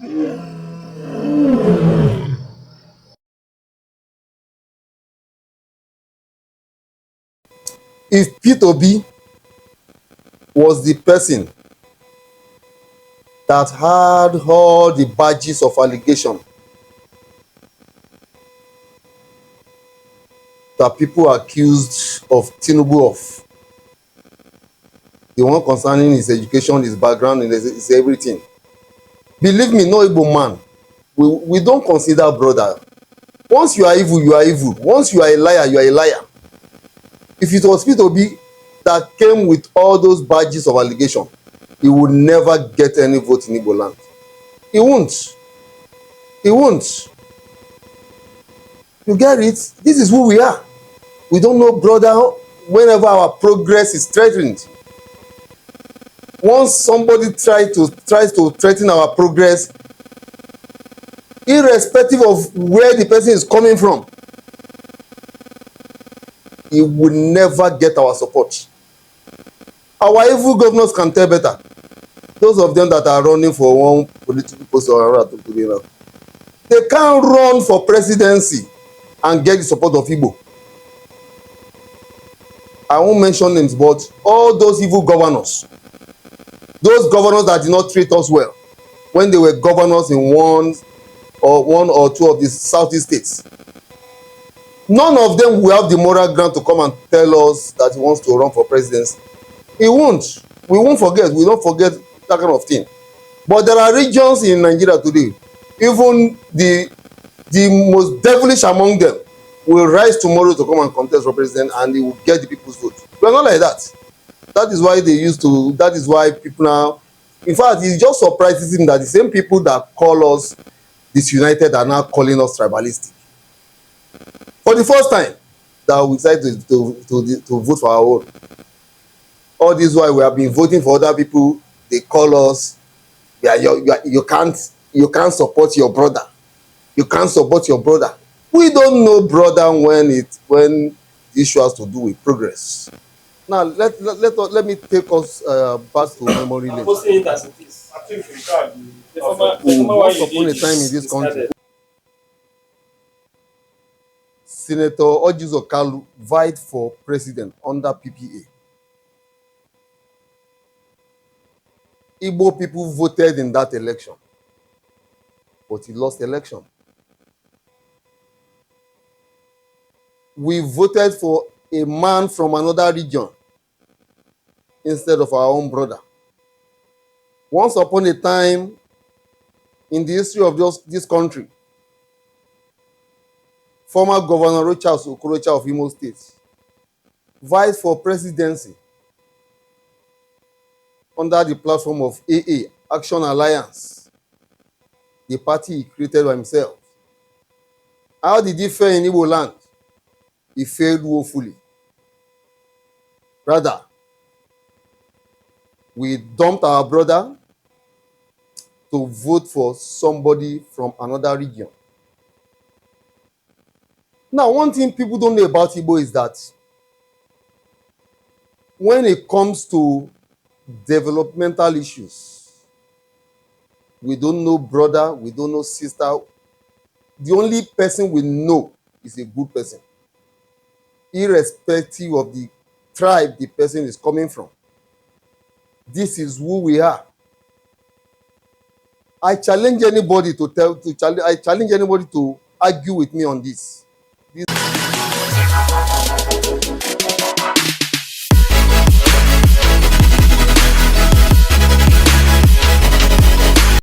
If Peter Obi was the person that had all the badges of allegation that people accused of Tinubu of, the one concerning his education, his background, and his everything. Believe me, no Igbo man, we don't consider brother. Once you are evil, you are evil. Once you are a liar, you are a liar. If it was Peter Obi that came with all those badges of allegation, he would never get any vote in Igbo land. He won't. He won't. You get it? This is who we are. We don't know brother whenever our progress is threatened. Once somebody tries to threaten our progress, irrespective of where the person is coming from, he will never get our support. Our evil governors can tell better. Those of them that are running for one political post or another, they can't run for presidency and get the support of Igbo. I won't mention names, but all those evil governors, those governors that did not treat us well when they were governors in one or two of the southeast states, none of them will have the moral ground to come and tell us that he wants to run for presidency. He won't. We won't forget. We don't forget that kind of thing. But there are regions in Nigeria today, even the most devilish among them will rise tomorrow to come and contest for president, and he will get the people's vote. We are not like that. That is why they used to, that is why people now, in fact, it just surprises him that the same people that call us disunited are now calling us tribalistic. For the first time, that we decided to vote for our own. All this while we have been voting for other people, they call us, you can't support your brother. You can't support your brother. We don't know brother when the issue has to do with progress. Now let me take us back to memory lane. Once upon a time in this country, Senator Ojizo Kalu vied for president under PPA. Igbo people voted in that election, but he lost the election. We voted for a man from another region instead of our own brother. Once upon a time in the history of this country, former Governor Rochas Okorocha of Imo State vied for presidency under the platform of AA, Action Alliance, the party he created by himself. How did he fare in Igbo land? He failed woefully. Rather, we dumped our brother to vote for somebody from another region. Now, one thing people don't know about Igbo is that when it comes to developmental issues, we don't know brother, we don't know sister. The only person we know is a good person, irrespective of the tribe the person is coming from. This is who we are. I challenge anybody to argue with me on this.